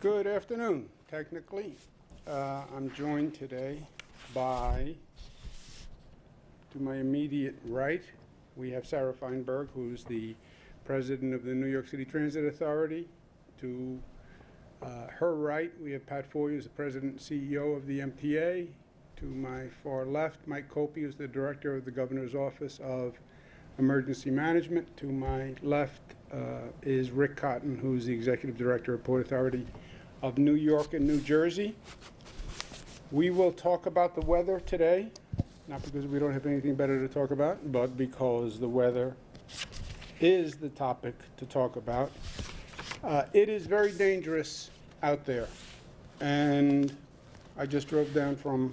Good afternoon, technically. I'm joined today by, to my immediate right, we have Sarah Feinberg, who's the president of the New York City Transit Authority. To her right, we have Pat Foy, who's the president and CEO of the MTA. To my far left, Mike Copey, who's the director of the Governor's Office of Emergency Management. To my left is Rick Cotton, who's the executive director of Port Authority of New York and New Jersey. We will talk about the weather today, not because we don't have anything better to talk about, but because the weather is the topic to talk about. It is very dangerous out there, and I just drove down from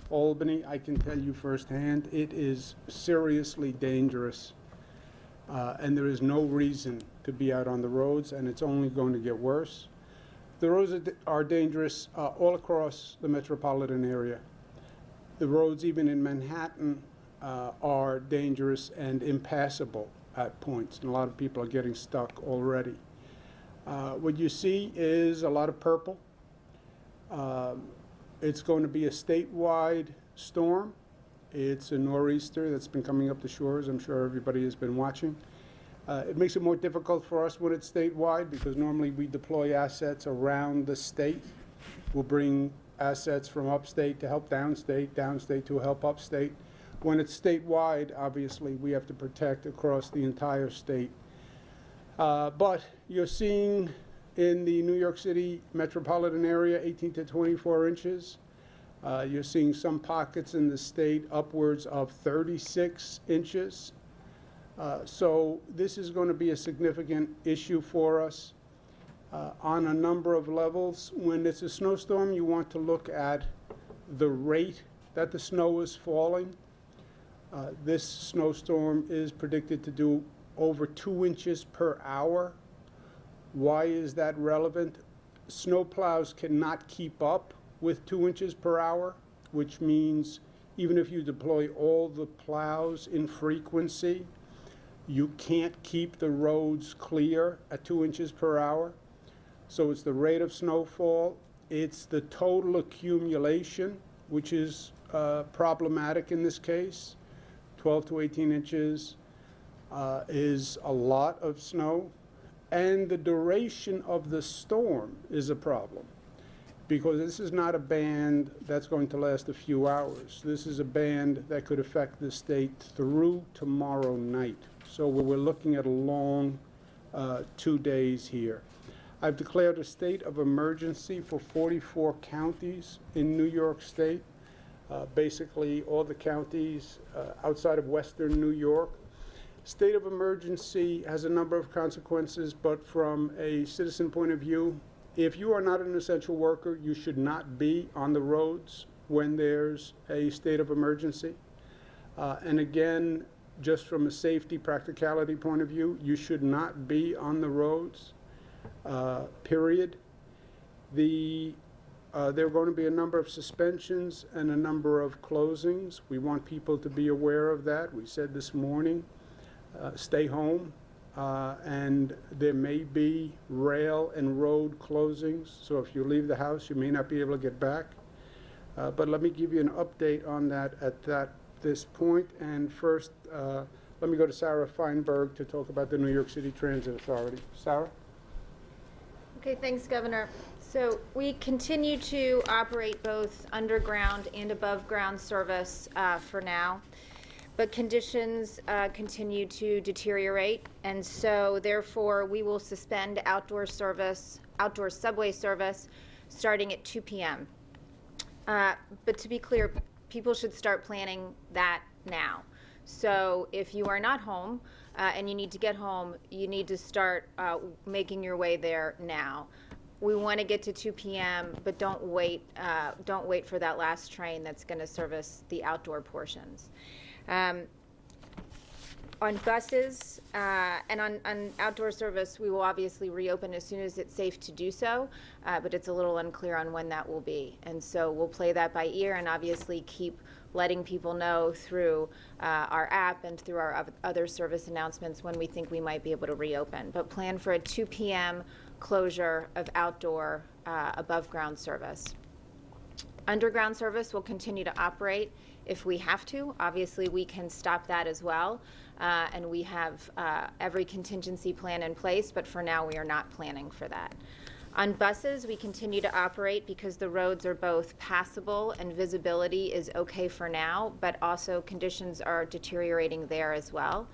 Albany. I can tell you firsthand, it is seriously dangerous, and there is no reason to be out on the roads, and it's only going to get worse. The roads are dangerous all across the metropolitan area. The roads, even in Manhattan, are dangerous and impassable at points, and a lot of people are getting stuck already. What you see is a lot of purple. It's going to be a statewide storm. It's a nor'easter that's been coming up the shores. I'm sure everybody has been watching. It makes it more difficult for us when it's statewide, because normally we deploy assets around the state. We'll bring assets from upstate to help downstate, downstate to help upstate. When it's statewide, obviously, we have to protect across the entire state. But you're seeing in the New York City metropolitan area 18 to 24 inches. You're seeing some pockets in the state upwards of 36 inches. So this is going to be a significant issue for us on a number of levels. When it's a snowstorm, you want to look at the rate that the snow is falling. This snowstorm is predicted to do over 2 inches per hour. Why is that relevant? Snow plows cannot keep up with 2 inches per hour, which means even if you deploy all the plows in frequency, you can't keep the roads clear at 2 inches per hour. So it's the rate of snowfall. It's the total accumulation, which is problematic in this case. 12 to 18 inches is a lot of snow. And the duration of the storm is a problem, because this is not a band that's going to last a few hours. This is a band that could affect the state through tomorrow night. So we're looking at a long 2 days here. I've declared a state of emergency for 44 counties in New York State, basically all the counties outside of Western New York. State of emergency has a number of consequences, but from a citizen point of view, if you are not an essential worker, you should not be on the roads when there's a state of emergency. And again, just from a safety practicality point of view, you should not be on the roads, period. There are going to be a number of suspensions and a number of closings. We want people to be aware of that. We said this morning, stay home, and there may be rail and road closings. So if you leave the house, you may not be able to get back. But let me give you an update on that at this point. And first, let me go to Sarah Feinberg to talk about the New York City Transit Authority. Sarah? Okay, thanks, Governor. So we continue to operate both underground and above ground service for now, but conditions continue to deteriorate, and so therefore we will suspend outdoor subway service starting at 2 p.m. But to be clear, people should start planning that now. So if you are not home and you need to get home, you need to start making your way there now. We want to get to 2 p.m., but don't wait for that last train that's going to service the outdoor portions. On buses and on outdoor service, we will obviously reopen as soon as it's safe to do so, but it's a little unclear on when that will be. And so we'll play that by ear and obviously keep letting people know through our app and through our other service announcements when we think we might be able to reopen. But plan for a 2 p.m. closure of outdoor above-ground service. Underground service will continue to operate if we have to. Obviously, we can stop that as well, and we have every contingency plan in place, but for now we are not planning for that. On buses, we continue to operate because the roads are both passable and visibility is okay for now, but also conditions are deteriorating there as well.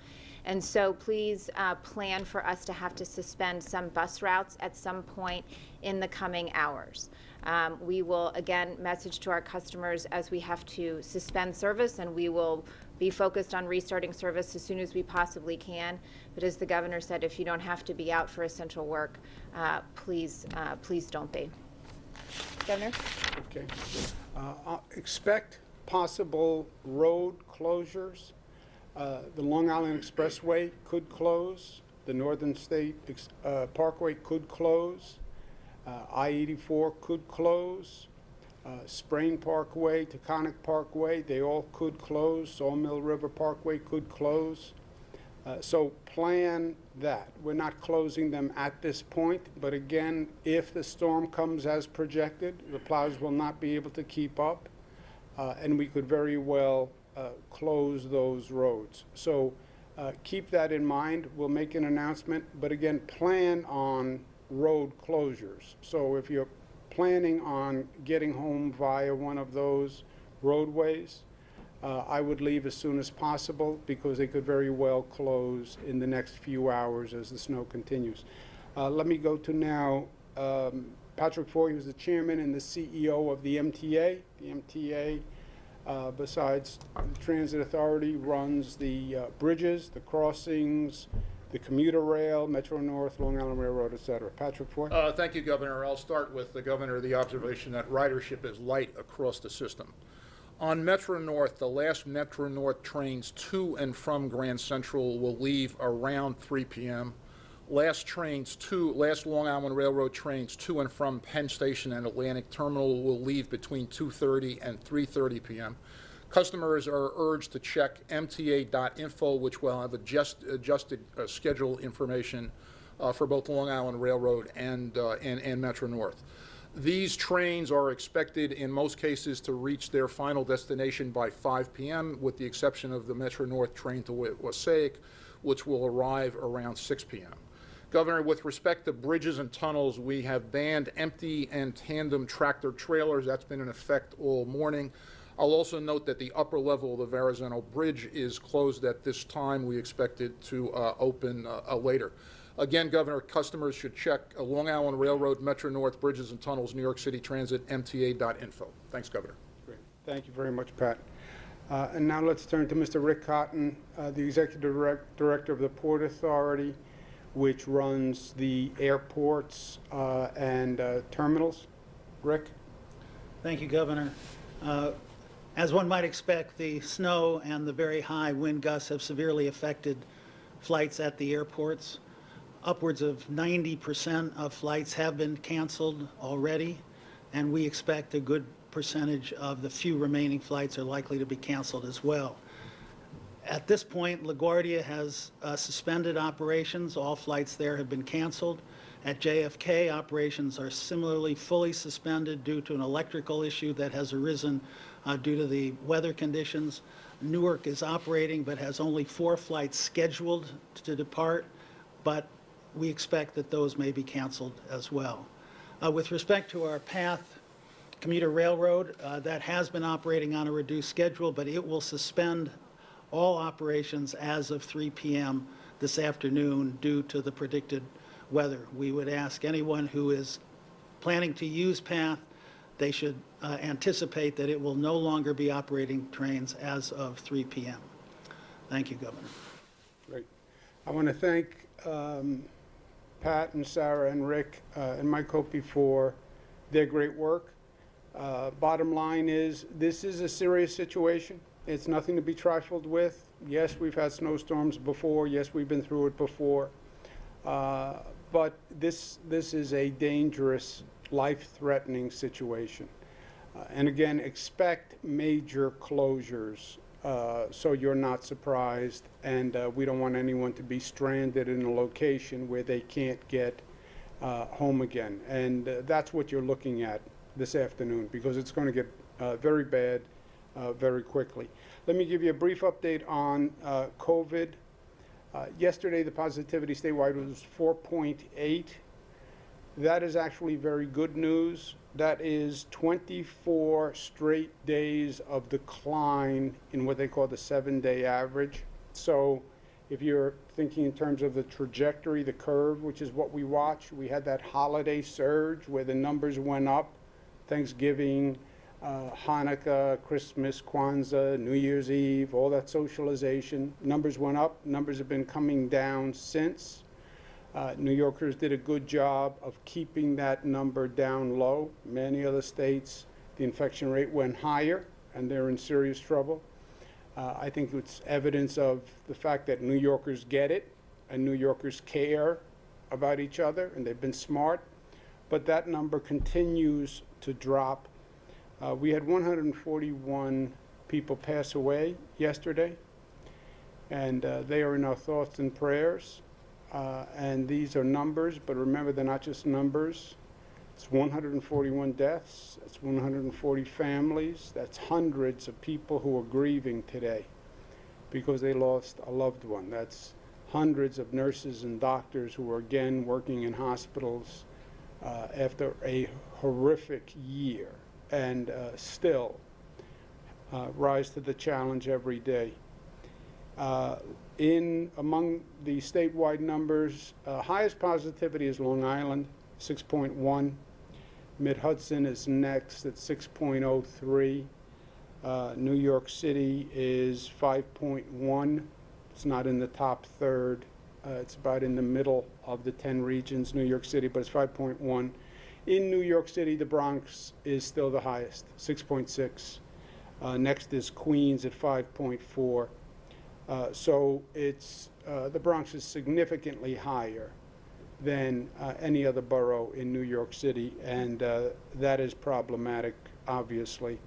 And so please plan for us to have to suspend some bus routes at some point in the coming hours. We will, again, message to our customers as we have to suspend service, and we will be focused on restarting service as soon as we possibly can. But as the governor said, if you don't have to be out for essential work, please don't be. Governor? Okay. Expect possible road closures. The Long Island Expressway could close. The Northern State Parkway could close. I-84 could close. Sprain Parkway, Taconic Parkway, they all could close. Sawmill River Parkway could close. So plan that. We're not closing them at this point, but again, if the storm comes as projected, the plows will not be able to keep up, and we could very well close those roads. So keep that in mind. We'll make an announcement, but again, plan on road closures. So if you're planning on getting home via one of those roadways, I would leave as soon as possible because they could very well close in the next few hours as the snow continues. Let me go to now Patrick Foy, who's the chairman and the CEO of the MTA. The MTA, besides the Transit Authority, runs the bridges, the crossings, the commuter rail, Metro North, Long Island Railroad, et cetera. Patrick Foy? Thank you, Governor. I'll start with the Governor, the observation that ridership is light across the system. On Metro North, the last Metro North trains to and from Grand Central will leave around 3 p.m. Last Long Island Railroad trains to and from Penn Station and Atlantic Terminal will leave between 2:30 and 3:30 p.m. Customers are urged to check mta.info, which will have adjusted schedule information for both Long Island Railroad and Metro North. These trains are expected, in most cases, to reach their final destination by 5 p.m., with the exception of the Metro North train to Wassaic, which will arrive around 6 p.m. Governor, with respect to bridges and tunnels, we have banned empty and tandem tractor trailers. That's been in effect all morning. I'll also note that the upper level of the Verrazano Bridge is closed at this time. We expect it to open later. Again, Governor, customers should check Long Island Railroad, Metro North, Bridges and Tunnels, New York City Transit, mta.info. Thanks, Governor. Great. Thank you very much, Pat. And now let's turn to Mr. Rick Cotton, the Executive Director of the Port Authority, which runs the airports and terminals. Rick? Thank you, Governor. As one might expect, the snow and the very high wind gusts have severely affected flights at the airports. Upwards of 90% of flights have been canceled already, and we expect a good percentage of the few remaining flights are likely to be canceled as well. At this point, LaGuardia has suspended operations. All flights there have been canceled. At JFK, operations are similarly fully suspended due to an electrical issue that has arisen due to the weather conditions. Newark is operating but has only 4 flights scheduled to depart, but we expect that those may be canceled as well. With respect to our PATH commuter railroad, that has been operating on a reduced schedule, but it will suspend all operations as of 3 p.m. this afternoon due to the predicted weather. We would ask anyone who is planning to use PATH, they should anticipate that it will no longer be operating trains as of 3 p.m. Thank you, Governor. Great. I want to thank Pat and Sarah and Rick and Mike Hopi for their great work. Bottom line is, this is a serious situation. It's nothing to be trifled with. Yes, we've had snowstorms before. Yes, we've been through it before. But this is a dangerous, life-threatening situation. And again, expect major closures, so you're not surprised. And we don't want anyone to be stranded in a location where they can't get home again. And that's what you're looking at this afternoon, because it's going to get very bad very quickly. Let me give you a brief update on COVID. Yesterday, the positivity statewide was 4.8. That is actually very good news. That is 24 straight days of decline in what they call the 7-day average. So if you're thinking in terms of the trajectory, the curve, which is what we watch, we had that holiday surge where the numbers went up. Thanksgiving, Hanukkah, Christmas, Kwanzaa, New Year's Eve, all that socialization. Numbers went up. Numbers have been coming down since. New Yorkers did a good job of keeping that number down low. Many other states, the infection rate went higher, and they're in serious trouble. I think it's evidence of the fact that New Yorkers get it, and New Yorkers care about each other, and they've been smart. But that number continues to drop. We had 141 people pass away yesterday, and they are in our thoughts and prayers. And these are numbers, but remember, they're not just numbers. It's 141 deaths. It's 140 families. That's hundreds of people who are grieving today because they lost a loved one. That's hundreds of nurses and doctors who are again working in hospitals after a horrific year, and still rise to the challenge every day. Among the statewide numbers, highest positivity is Long Island, 6.1. Mid-Hudson is next at 6.03. New York City is 5.1. It's not in the top third. It's about in the middle of the 10 regions, New York City, but it's 5.1. In New York City, the Bronx is still the highest, 6.6. Next is Queens at 5.4. So it's the Bronx is significantly higher than any other borough in New York City, and that is problematic, obviously.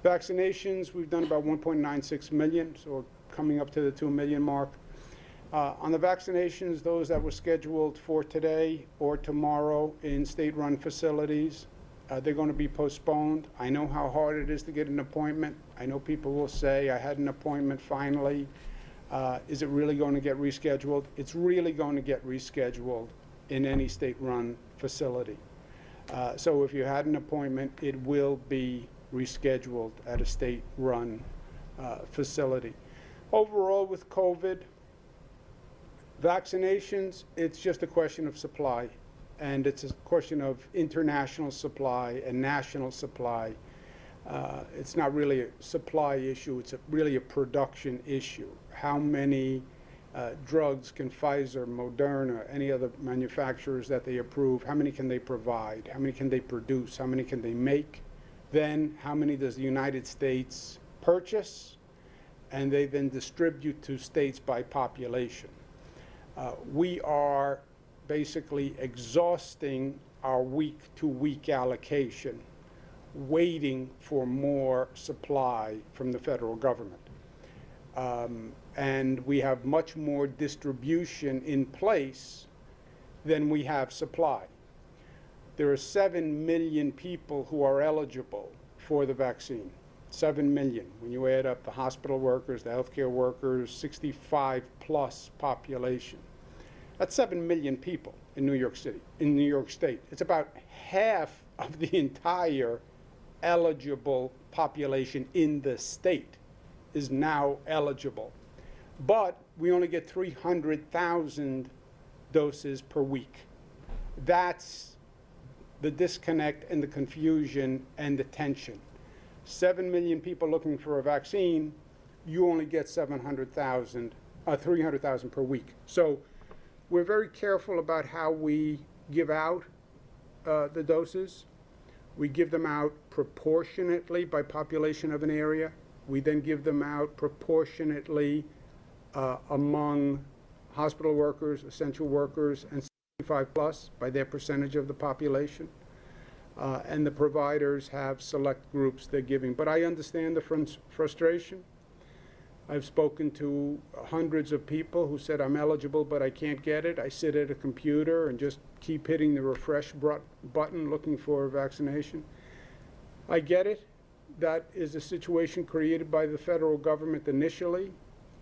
Vaccinations, we've done about 1.96 million, so we're coming up to the 2 million mark. On the vaccinations, those that were scheduled for today or tomorrow in state-run facilities, they're going to be postponed. I know how hard it is to get an appointment. I know people will say, I had an appointment finally. Is it really going to get rescheduled? It's really going to get rescheduled in any state-run facility. So if you had an appointment, it will be rescheduled at a state-run facility. Overall, with COVID, vaccinations, it's just a question of supply, and it's a question of international supply and national supply. It's not really a supply issue, it's really a production issue. How many drugs can Pfizer, Moderna, any other manufacturers that they approve, how many can they provide? How many can they produce? How many can they make? Then how many does the United States purchase? And they then distribute to states by population. We are basically exhausting our week-to-week allocation, waiting for more supply from the federal government. And we have much more distribution in place than we have supply. There are 7 million people who are eligible for the vaccine. 7 million. When you add up the hospital workers, the healthcare workers, 65+ population. That's 7 million people in New York City, in New York State. It's about half of the entire eligible population in the state is now eligible. But we only get 300,000 doses per week. That's the disconnect and the confusion and the tension. 7 million people looking for a vaccine, you only get 300,000 per week. So we're very careful about how we give out the doses. We give them out proportionately by population of an area. We then give them out proportionately among hospital workers, essential workers, and 65+ by their percentage of the population. and the providers have select groups they're giving. But I understand the frustration. I've spoken to hundreds of people who said, I'm eligible, but I can't get it. I sit at a computer and just keep hitting the refresh button looking for a vaccination. I get it. That is a situation created by the federal government initially,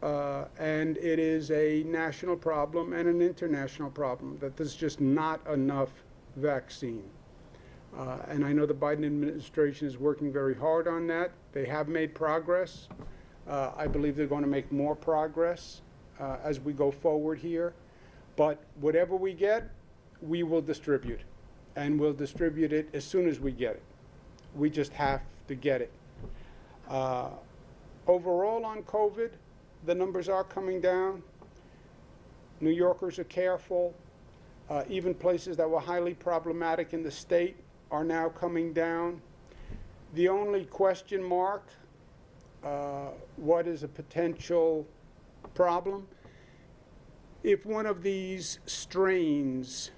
and it is a national problem and an international problem, that there's just not enough vaccine. And I know the Biden administration is working very hard on that. They have made progress. I believe they're going to make more progress as we go forward here. But whatever we get, we will distribute. And we'll distribute it as soon as we get it. We just have to get it. Overall on COVID, the numbers are coming down. New Yorkers are careful. Even places that were highly problematic in the state are now coming down. The only question mark, what is a potential problem? If one of these strains,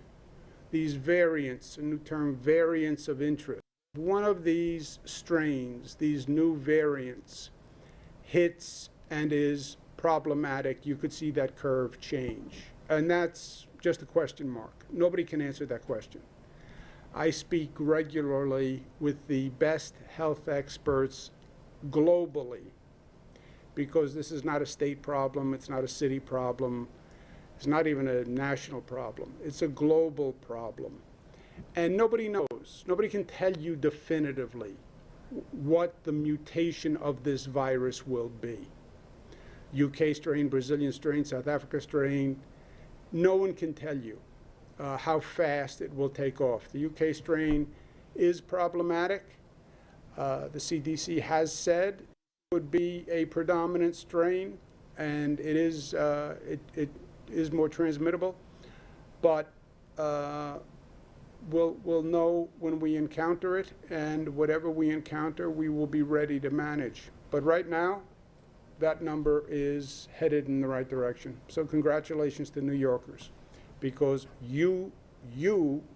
these variants, a new term, variants of interest, one of these strains, these new variants, hits and is problematic, you could see that curve change. And that's just a question mark. Nobody can answer that question. I speak regularly with the best health experts globally, because this is not a state problem, it's not a city problem, it's not even a national problem. It's a global problem. And nobody knows, nobody can tell you definitively what the mutation of this virus will be. UK strain, Brazilian strain, South Africa strain, no one can tell you how fast it will take off. The UK strain is problematic. The CDC has said it would be a predominant strain, and it is more transmittable. But we'll know when we encounter it, and whatever we encounter, we will be ready to manage. But right now, that number is headed in the right direction. So congratulations to New Yorkers, because you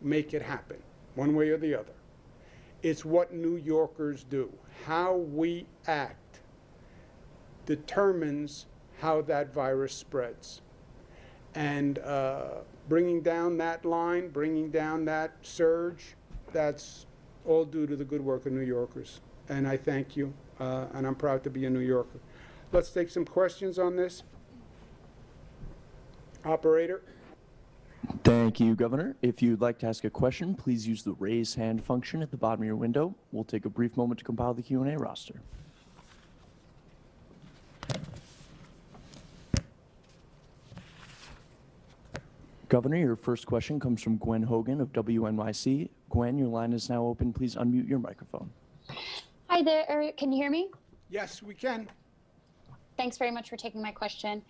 make it happen, one way or the other. It's what New Yorkers do. How we act determines how that virus spreads. And bringing down that line, bringing down that surge, that's all due to the good work of New Yorkers. And I thank you, and I'm proud to be a New Yorker. Let's take some questions on this. Operator. Thank you, Governor. If you'd like to ask a question, please use the raise hand function at the bottom of your window. We'll take a brief moment to compile the Q&A roster. Governor, your first question comes from Gwen Hogan of WNYC. Gwen, your line is now open. Please unmute your microphone. Hi there, Eric. Can you hear me? Yes, we can. Thanks very much for taking my question.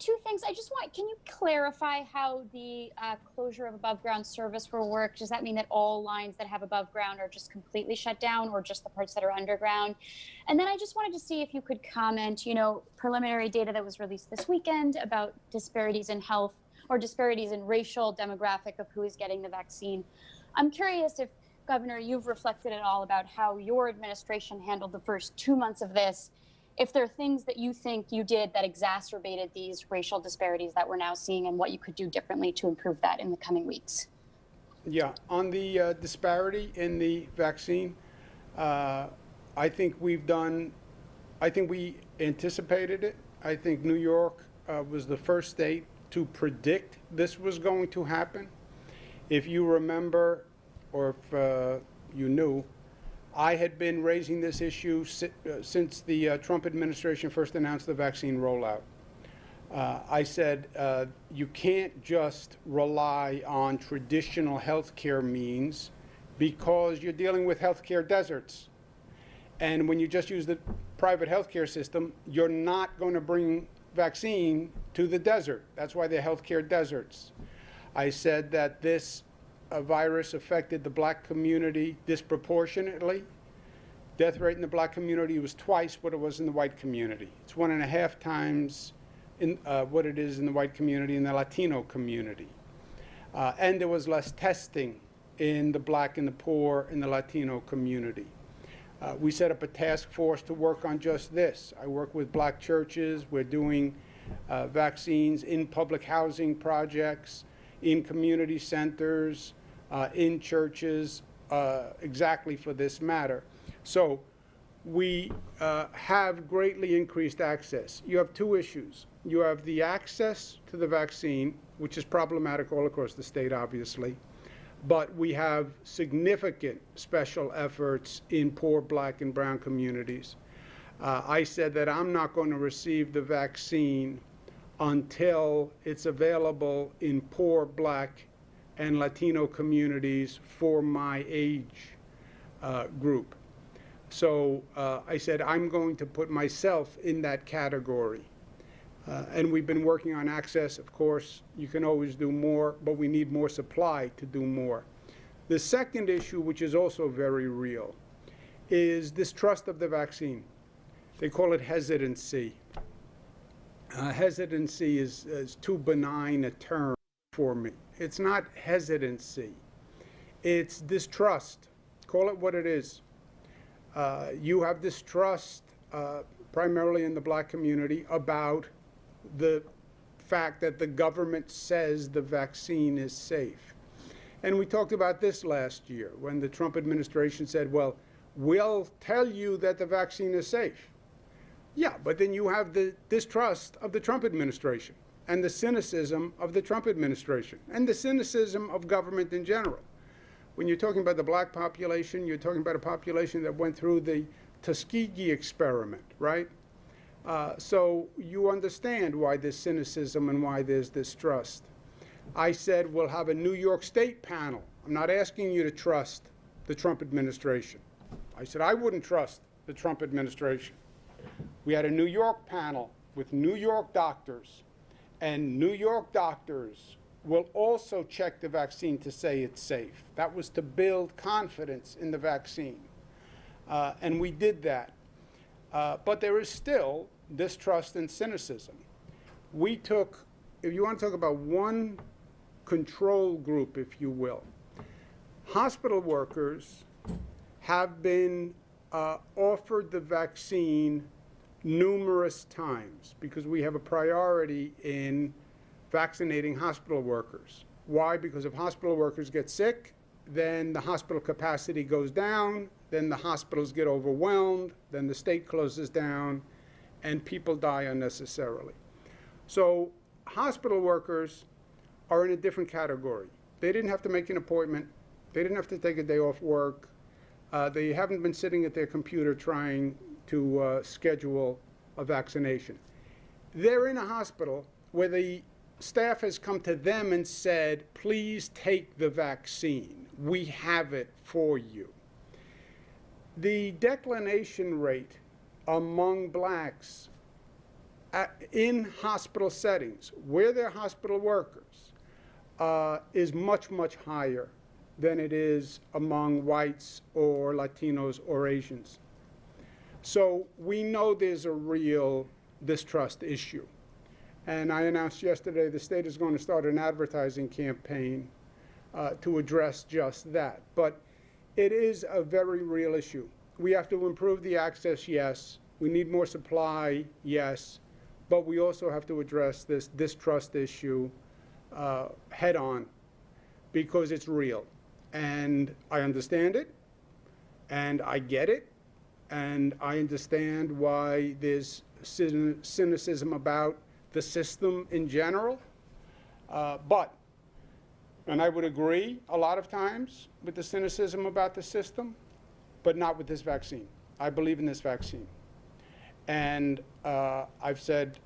Two things. Can you clarify how the closure of above ground service will work? Does that mean that all lines that have above ground are just completely shut down, or just the parts that are underground? And then I just wanted to see if you could comment, preliminary data that was released this weekend about disparities in health, or disparities in racial demographic of who is getting the vaccine. I'm curious if, Governor, you've reflected at all about how your administration handled the first 2 months of this, if there are things that you think you did that exacerbated these racial disparities that we're now seeing, and what you could do differently to improve that in the coming weeks. Yeah, on the disparity in the vaccine, I think we anticipated it. I think New York was the first state to predict this was going to happen. If you remember, or if you knew, I had been raising this issue since the Trump administration first announced the vaccine rollout. I said, you can't just rely on traditional healthcare means, because you're dealing with healthcare deserts. And when you just use the private healthcare system, you're not going to bring vaccine to the desert. That's why they're healthcare deserts. I said that this virus affected the black community disproportionately. Death rate in the black community was twice what it was in the white community. It's 1.5 times what it is in the white community and the Latino community. And there was less testing in the black and the poor and the Latino community. We set up a task force to work on just this. I work with black churches. We're doing vaccines in public housing projects, in community centers, in churches, exactly for this matter. So we have greatly increased access. You have two issues. You have the access to the vaccine, which is problematic all across the state, obviously, but we have significant special efforts in poor black and brown communities. I said that I'm not going to receive the vaccine until it's available in poor black and Latino communities for my age group. So I said I'm going to put myself in that category. And we've been working on access. Of course, you can always do more, but we need more supply to do more. The second issue, which is also very real, is distrust of the vaccine. They call it hesitancy. Hesitancy is too benign a term for me. It's not hesitancy. It's distrust. Call it what it is. You have distrust, primarily in the black community, about the fact that the government says the vaccine is safe. And we talked about this last year when the Trump administration said, well, we'll tell you that the vaccine is safe. Yeah, but then you have the distrust of the Trump administration and the cynicism of the Trump administration and the cynicism of government in general. When you're talking about the black population, you're talking about a population that went through the Tuskegee experiment, right? So you understand why there's cynicism and why there's distrust. I said we'll have a New York State panel. I'm not asking you to trust the Trump administration. I said I wouldn't trust the Trump administration. We had a New York panel with New York doctors, and New York doctors will also check the vaccine to say it's safe. That was to build confidence in the vaccine. And we did that. But there is still distrust and cynicism. We took, if you want to talk about one control group, if you will, hospital workers have been offered the vaccine numerous times because we have a priority in vaccinating hospital workers. Why? Because if hospital workers get sick, then the hospital capacity goes down, then the hospitals get overwhelmed, then the state closes down, and people die unnecessarily. So hospital workers are in a different category. They didn't have to make an appointment. They didn't have to take a day off work. They haven't been sitting at their computer trying to schedule a vaccination. They're in a hospital where the staff has come to them and said, please take the vaccine. We have it for you. The declination rate among blacks in hospital settings, where they're hospital workers, is much, much higher than it is among whites or Latinos or Asians. So we know there's a real distrust issue. And I announced yesterday the state is going to start an advertising campaign to address just that. But it is a very real issue. We have to improve the access, yes. We need more supply, yes. But we also have to address this distrust issue head on because it's real. And I understand it, and I get it, and I understand why there's cynicism about the system in general. And I would agree a lot of times with the cynicism about the system, but not with this vaccine. I believe in this vaccine. And I've said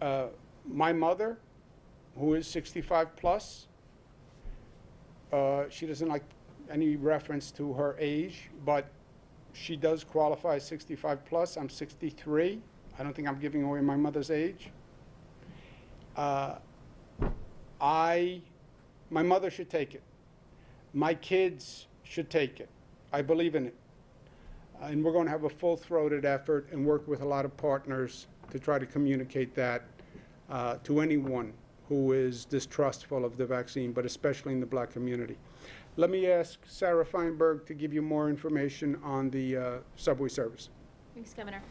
my mother, who is 65 plus, she doesn't like any reference to her age, but she does qualify as 65 plus. I'm 63. I don't think I'm giving away my mother's age. My mother should take it. My kids should take it. I believe in it. And we're going to have a full-throated effort and work with a lot of partners to try to communicate that to anyone who is distrustful of the vaccine, but especially in the black community. Let me ask Sarah Feinberg to give you more information on the subway service. Thanks, Governor.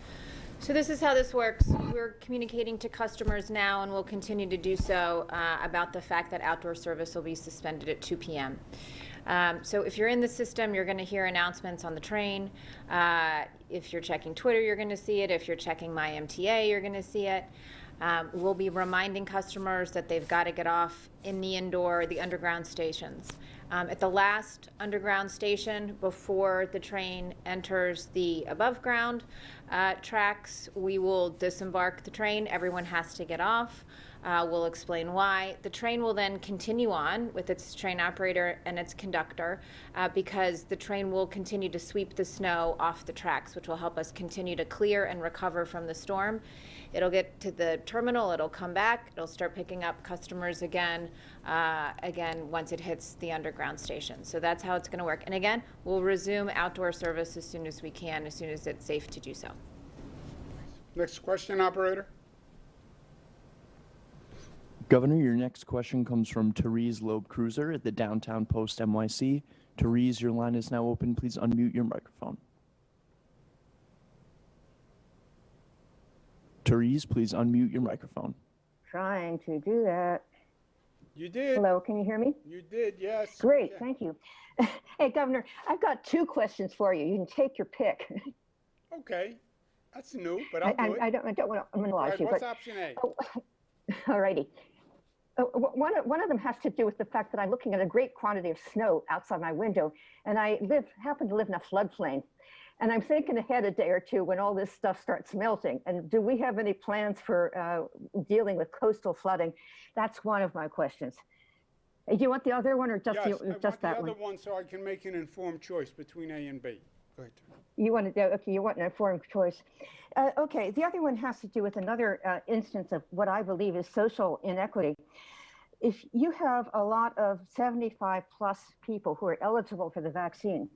So this is how this works. We're communicating to customers now, and we'll continue to do so, about the fact that outdoor service will be suspended at 2 p.m. So if you're in the system, you're going to hear announcements on the train. If you're checking Twitter, you're going to see it. If you're checking My MTA, you're going to see it. We'll be reminding customers that they've got to get off in the underground stations. At the last underground station before the train enters the above ground tracks, we will disembark the train. Everyone has to get off. We'll explain why. The train will then continue on with its train operator and its conductor because the train will continue to sweep the snow off the tracks, which will help us continue to clear and recover from the storm. It'll get to the terminal, it'll come back, it'll start picking up customers again once it hits the underground station. So that's how it's going to work. And again, we'll resume outdoor service as soon as we can, as soon as it's safe to do so. Next question, operator. Governor, your next question comes from Therese Loeb-Cruiser at the Downtown Post NYC. Therese, your line is now open. Please unmute your microphone. Therese, please unmute your microphone. Trying to do that. You did. Hello, can you hear me? You did, yes. Great, Yeah. thank you. Hey, Governor, I've got 2 questions for you. You can take your pick. Okay, that's new, but I'll do it. I don't want to All monologue right, you, what's but option A? all righty. One of them has to do with the fact that I'm looking at a great quantity of snow outside my window, and I happen to live in a floodplain. And I'm thinking ahead a day or two when all this stuff starts melting. And do we have any plans for dealing with coastal flooding? That's one of my questions. Do you want the other one or just, Yes, I just that want the one? other one so I can make an informed choice between A and B. Go ahead. You want to, okay, you want an informed choice. Okay, the other one has to do with another instance of what I believe is social inequity. If you have a lot of 75 plus people who are eligible for the vaccine,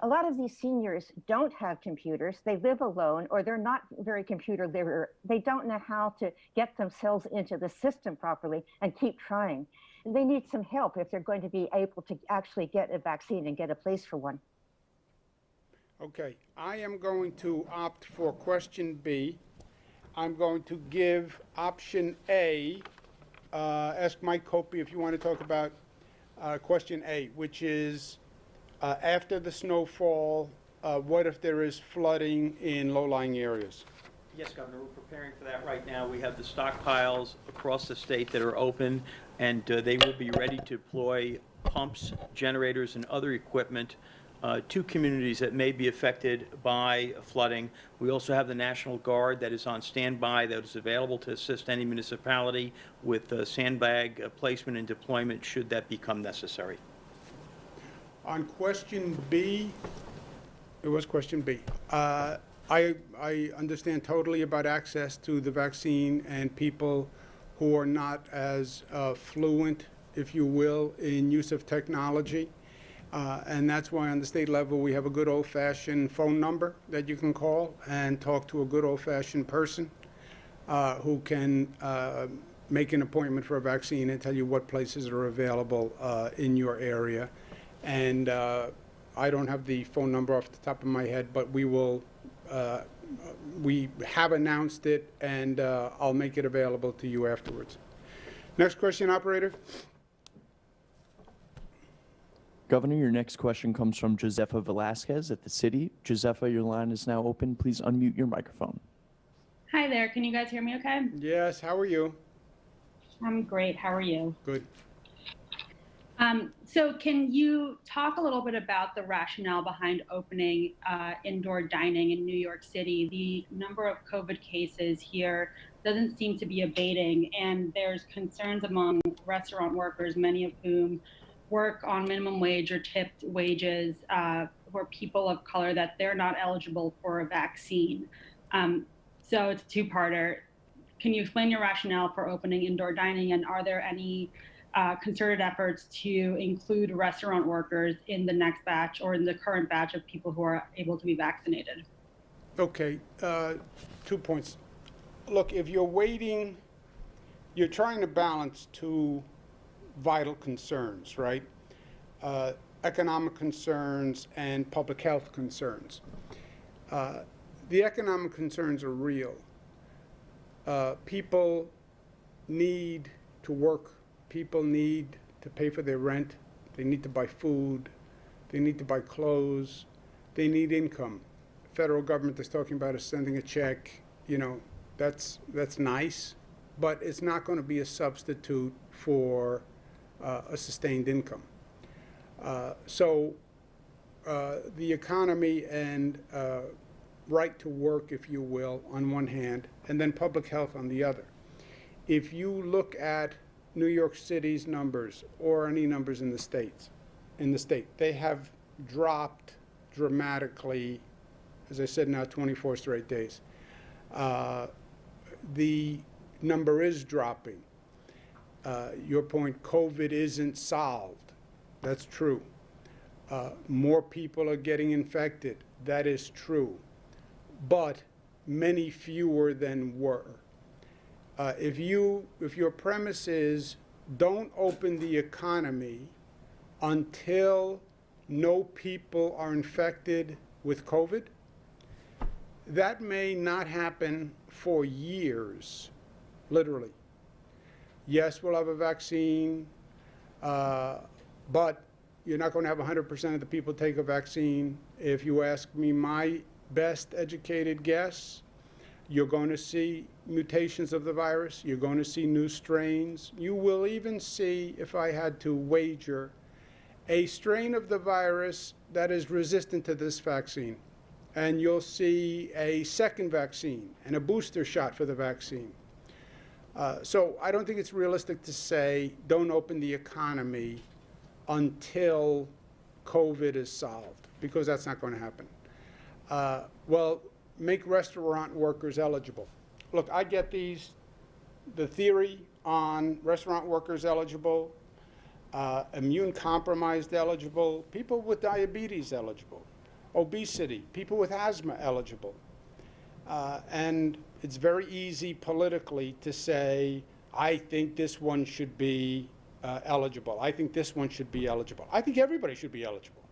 a lot of these seniors don't have computers, they live alone, or they're not very computer literate. They don't know how to get themselves into the system properly and keep trying. And they need some help if they're going to be able to actually get a vaccine and get a place for one. Okay, I am going to opt for question B. I'm going to give option A, ask Mike Copey if you want to talk about question A, which is after the snowfall, what if there is flooding in low-lying areas? Yes, Governor, we're preparing for that right now. We have the stockpiles across the state that are open, and they will be ready to deploy pumps, generators, and other equipment to communities that may be affected by flooding. We also have the National Guard that is on standby, that is available to assist any municipality with sandbag placement and deployment should that become necessary. On question B, it was question B. I understand totally about access to the vaccine and people who are not as fluent, if you will, in use of technology. And that's why on the state level we have a good old-fashioned phone number that you can call and talk to a good old-fashioned person who can make an appointment for a vaccine and tell you what places are available in your area. And I don't have the phone number off the top of my head, but we will. We have announced it, and I'll make it available to you afterwards. Next question, operator. Governor, your next question comes from Josefa Velasquez at the City. Josefa, your line is now open. Please unmute your microphone. Hi there. Can you guys hear me okay? Yes, how are you? I'm great. How are you? Good. So can you talk a little bit about the rationale behind opening indoor dining in New York City? The number of COVID cases here doesn't seem to be abating, and there's concerns among restaurant workers, many of whom work on minimum wage or tipped wages for people of color, that they're not eligible for a vaccine. So it's a two-parter. Can you explain your rationale for opening indoor dining, and are there any concerted efforts to include restaurant workers in the next batch or in the current batch of people who are able to be vaccinated? Okay, 2 points. Look, if you're waiting, you're trying to balance two vital concerns, right? economic concerns and public health concerns. The economic concerns are real. People need to work. People need to pay for their rent. They need to buy food. They need to buy clothes. They need income. The federal government is talking about us sending a check. You know, that's nice, but it's not going to be a substitute for a sustained income. So the economy and right to work, if you will, on one hand, and then public health on the other. If you look at New York City's numbers or any numbers in the state, they have dropped dramatically, as I said, now 24 straight days. The number is dropping. Your point, COVID isn't solved. That's true. More people are getting infected. That is true. But many fewer than were. If your premise is don't open the economy until no people are infected with COVID, that may not happen for years, literally. Yes, we'll have a vaccine, but you're not going to have 100% of the people take a vaccine. If you ask me my best educated guess, you're going to see mutations of the virus. You're going to see new strains. You will even see, if I had to wager, a strain of the virus that is resistant to this vaccine. And you'll see a second vaccine and a booster shot for the vaccine. So I don't think it's realistic to say don't open the economy until COVID is solved, because that's not going to happen. Well, make restaurant workers eligible. Look, I get the theory on restaurant workers eligible, immune compromised eligible, people with diabetes eligible, obesity, people with asthma eligible. And it's very easy politically to say, I think this one should be eligible. I think this one should be eligible. I think everybody should be eligible.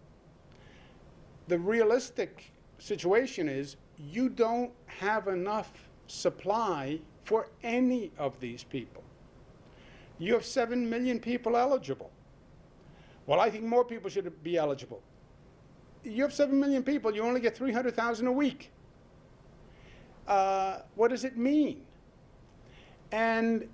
The realistic situation is you don't have enough supply for any of these people. You have 7 million people eligible. Well, I think more people should be eligible. You have 7 million people, you only get 300,000 a week. What does it mean? And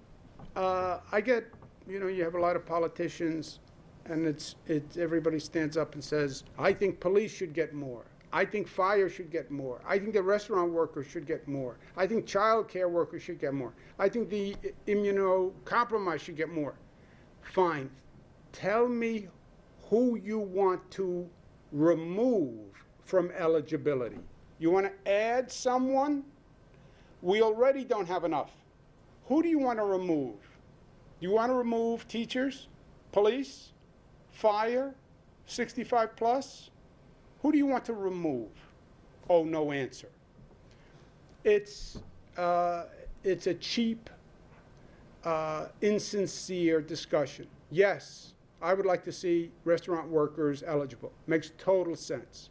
I get, you have a lot of politicians, and it's everybody stands up and says, I think police should get more. I think fire should get more. I think the restaurant workers should get more. I think child care workers should get more. I think the immunocompromised should get more. Fine. Tell me who you want to remove from eligibility. You want to add someone? We already don't have enough. Who do you want to remove? Do you want to remove teachers, police, fire, 65 plus? Who do you want to remove? Oh, no answer. It's a cheap, insincere discussion. Yes, I would like to see restaurant workers eligible. Makes total sense.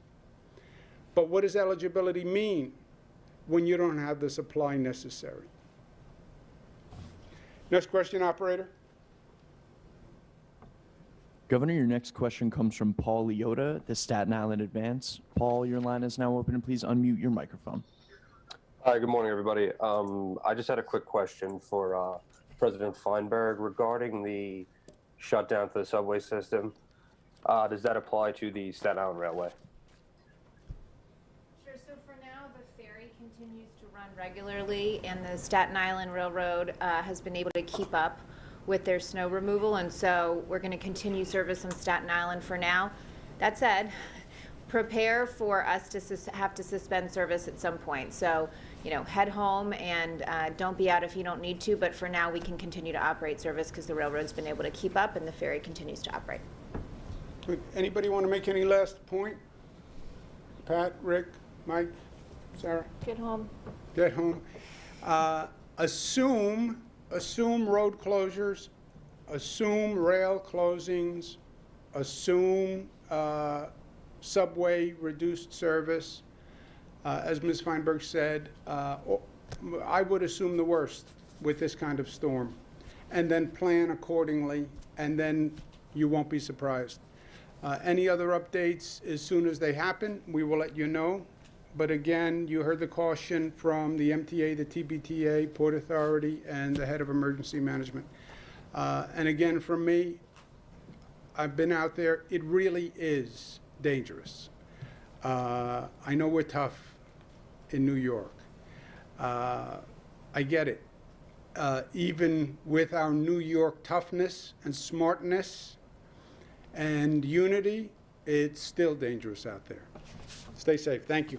But what does eligibility mean when you don't have the supply necessary? Next question, operator. Governor, your next question comes from Paul Leota, the Staten Island Advance. Paul, your line is now open, and please unmute your microphone. Hi, good morning, everybody. I just had a quick question for President Feinberg regarding the shutdown for the subway system. Does that apply to the Staten Island Railway? Sure. So for now, the ferry continues to run regularly, and the Staten Island Railroad has been able to keep up with their snow removal, and so we're going to continue service on Staten Island for now. That said, prepare for us to have to suspend service at some point. So, head home and don't be out if you don't need to, but for now we can continue to operate service because the railroad's been able to keep up and the ferry continues to operate. Anybody want to make any last point? Pat, Rick, Mike, Sarah? Get home. Get home. Assume road closures, assume rail closings, assume subway reduced service. As Ms. Feinberg said, I would assume the worst with this kind of storm, and then plan accordingly, and then you won't be surprised. Any other updates, as soon as they happen, we will let you know. But again, you heard the caution from the MTA, the TBTA, Port Authority, and the head of emergency management. And again, from me, I've been out there. It really is dangerous. I know we're tough in New York. I get it. Even with our New York toughness and smartness and unity, it's still dangerous out there. Stay safe. Thank you.